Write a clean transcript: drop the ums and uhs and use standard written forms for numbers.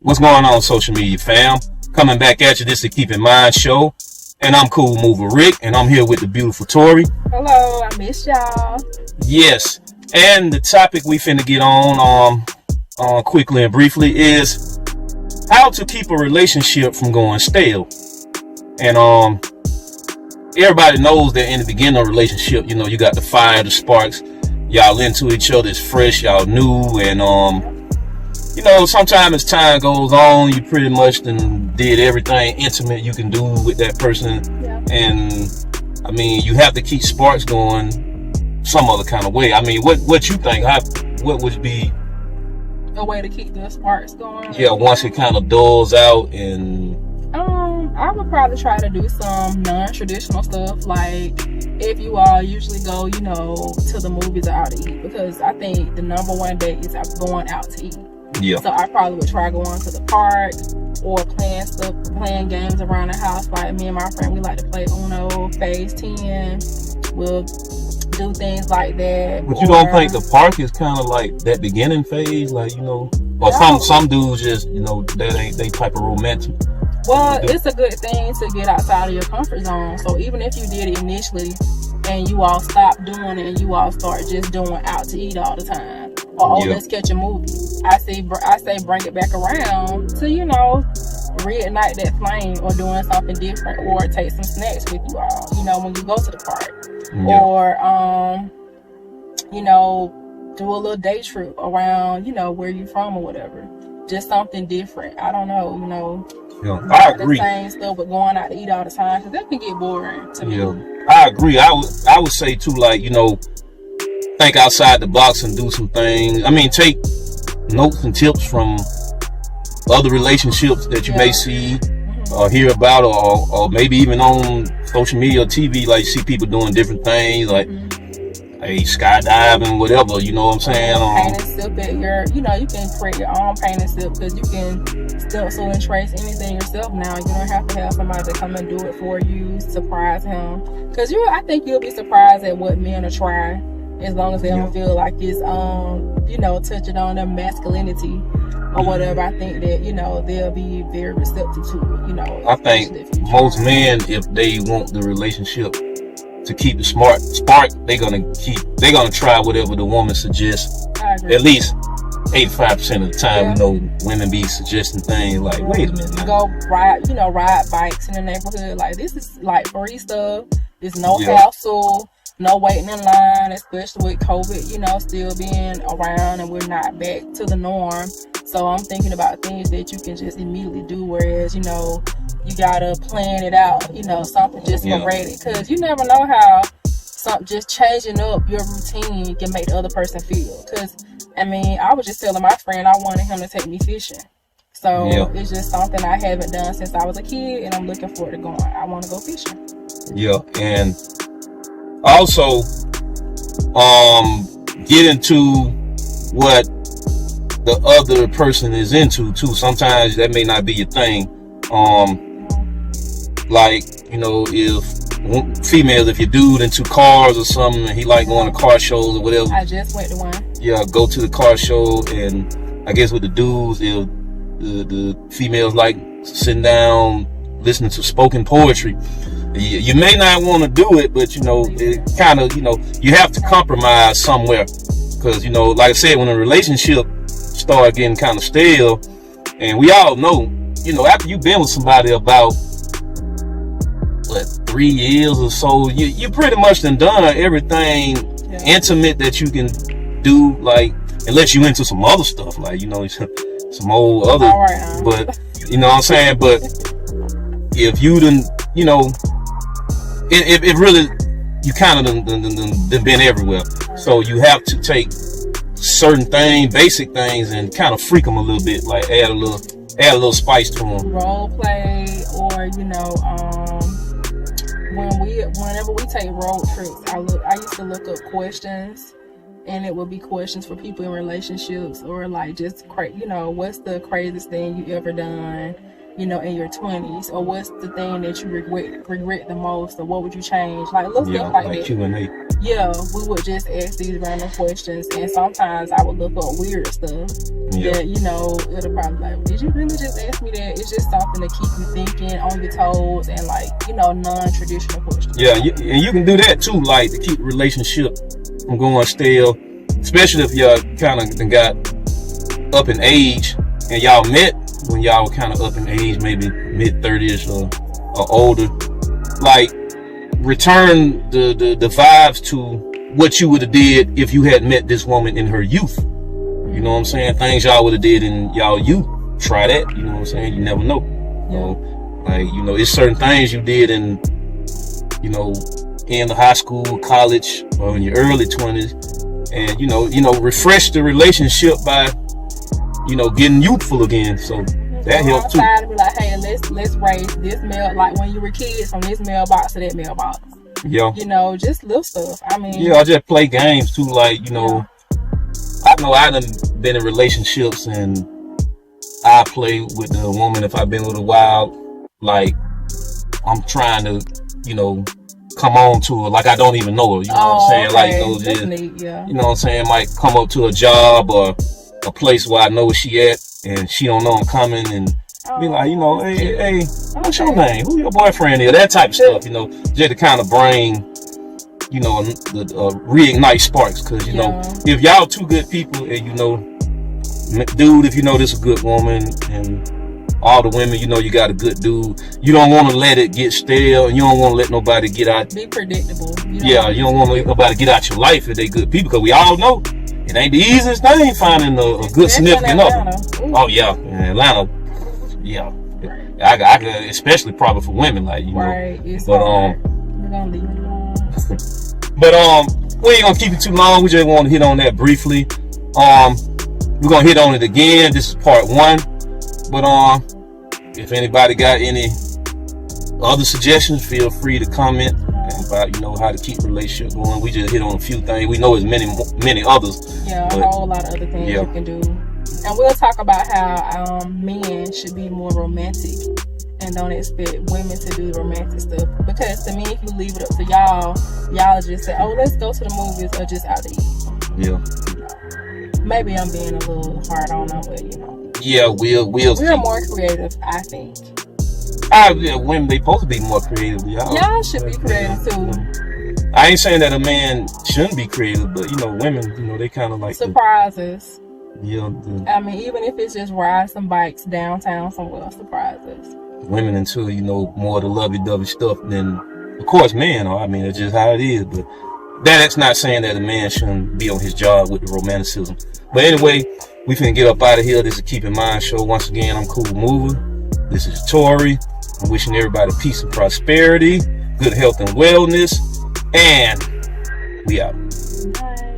What's going on, social media fam? Coming back at you. This is the Keeping Minds show, and I'm Cool Mover Rick, and I'm here with the beautiful Tori. Hello, I miss y'all. Yes, and the topic we finna get on quickly and briefly is how to keep a relationship from going stale. And everybody knows that in the beginning of a relationship, you know, you got the fire, the sparks, y'all into each other, it's fresh, y'all new, and you know, sometimes as time goes on, you pretty much did everything intimate you can do with that person. Yeah. And I mean, you have to keep sparks going some other kind of way. I mean, what you think? What would be A way to keep the sparks going? Yeah, once it kind of dulls out and I would probably try to do some non-traditional stuff, like if you all usually go, you know, to the movies or out to eat, because I think the number one date is going out to eat. yeah. So I probably would try going to the park or playing games around the house. Like me and my friend, we like to play Uno, Phase 10. We'll do things like that. But you don't think the park is kind of like that beginning phase, like, you know, or some dudes just, you know, that ain't they type of romantic. Well, it's a good thing to get outside of your comfort zone. So even if you did it initially and you all stop doing it and you all start just doing out to eat all the time, or let's catch a movie, I say bring it back around to, you know, reignite that flame, or doing something different, or take some snacks with you all, you know, when you go to the park, or you know, do a little day trip around, you know, where you from or whatever. Just something different. I don't know, you know. Yeah, I agree. The same stuff, but going out to eat all the time, because that can get boring to me. Yeah, I agree. I would say too, like, you know, think outside the box and do some things. I mean, take notes and tips from other relationships that you may see or hear about, or maybe even on social media or TV, like see people doing different things, like hey, skydiving, whatever, you know what I'm saying? Paint and sip at your, you know, you can create your own paint and sip, because you can stencil and trace anything yourself now. You don't have to have somebody to come and do it for you, surprise him. Because I think you'll be surprised at what men are trying, as long as they don't feel like it's, you know, touching on their masculinity or whatever. I think that, you know, they'll be very receptive to it, you know. I think most men, if they want the relationship to keep the spark, they're gonna try whatever the woman suggests. At least 85% of the time, you know, women be suggesting things like, wait a minute, go ride bikes in the neighborhood. Like, this is like free stuff. There's no hassle, no waiting in line, especially with COVID, you know, still being around, and we're not back to the norm. So I'm thinking about things that you can just immediately do, whereas, you know, you gotta plan it out, you know, something just sporadic, because you never know how something just changing up your routine can make the other person feel. Because I mean, I was just telling my friend I wanted him to take me fishing, so it's just something I haven't done since I was a kid, and I'm looking forward to going. I want to go fishing. Yeah, and also get into what the other person is into too. Sometimes that may not be your thing. Like, you know, if females, if your dude into cars or something, and he like going to car shows or whatever. I just went to one. Yeah, go to the car show, and I guess with the dudes, the females like sitting down listening to spoken poetry. You may not want to do it, but, you know, it kind of, you know, you have to compromise somewhere, because, you know, like I said, when a relationship start getting kind of stale, and we all know, you know, after you've been with somebody about 3 years or so, you pretty much done everything intimate that you can do, like, unless you into some other stuff, like, you know, some old other, but you know what I'm saying. But if you done, you know, it really, you kind of done been everywhere, so you have to take certain things, basic things, and kind of freak them a little bit, like add a little spice to them. Role play, or, you know, whenever we take road trips, I used to look up questions, and it would be questions for people in relationships, or like just you know, what's the craziest thing you ever done, you know, in your 20s? Or what's the thing that you regret the most? Or what would you change? Like, little stuff like that. Q&A. Yeah, we would just ask these random questions, and sometimes I would look up weird stuff that, you know, it'll probably like, did you really just ask me that? It's just something to keep you thinking, on your toes, and like, you know, non-traditional questions. Yeah, and you can do that too, like to keep relationship from going stale, especially if y'all kind of got up in age and y'all met when y'all were kind of up in age, maybe mid-30s or older. Like, return the vibes to what you would have did if you had met this woman in her youth. You know what I'm saying? Things y'all would have did in y'all youth. Try that. You know what I'm saying? You never know. Like, you know, it's certain things you did in, you know, in the high school, college, or in your early 20s, and you know, refresh the relationship by, you know, getting youthful again. So that helps too. To be like, hey, let's raise this mail, like when you were kids, from this mailbox to that mailbox. Yeah. You know, just little stuff. I mean. Yeah, I just play games too. Like, you know, I know I done been in relationships and I play with the woman if I've been with a while. Like, I'm trying to, you know, come on to her like I don't even know her. You know what I'm saying? Okay. Like, you know, just, neat, you know what I'm saying? Might come up to a job or a place where I know where she at and she don't know I'm coming, and be like, you know, hey, what's your name? Who your boyfriend is? That type of stuff, you know, just to kind of bring, you know, reignite sparks. Because, you know, if y'all two good people and, you know, dude, if you know this is a good woman, and all the women, you know, you got a good dude, you don't want to let it get stale, and you don't want to let nobody get out. Be predictable. You don't want to let nobody get out your life if they good people, because we all know it ain't the easiest thing finding a good significant other. Oh yeah, in Atlanta, yeah. I could, especially probably for women, like, you know. It's but hard. We're gonna leave it alone. But we ain't gonna keep it too long. We just want to hit on that briefly. We're gonna hit on it again. This is part 1. But if anybody got any other suggestions, feel free to comment about, you know, how to keep a relationship going. We just hit on a few things. We know there's many others. Yeah, a whole lot of other things you can do. And we'll talk about how men should be more romantic and don't expect women to do the romantic stuff. Because to me, if you leave it up to y'all just say, oh, let's go to the movies or just out to eat. Yeah. Maybe I'm being a little hard on them, but you know. Yeah, we're more creative, I think. Women, they supposed to be more creative. Y'all should be creative too. I ain't saying that a man shouldn't be creative, but, you know, women, you know, they kind of like surprises. I mean, even if it's just ride some bikes downtown somewhere, surprises. Women into, you know, more of the lovey-dovey stuff than, of course, men are. I mean, it's just how it is. But that's not saying that a man shouldn't be on his job with the romanticism. But anyway, we finna get up out of here. This is Keep in Mind Show. Once again, I'm Cool Mover. This is Tori. I'm wishing everybody peace and prosperity, good health and wellness, and we out. Bye.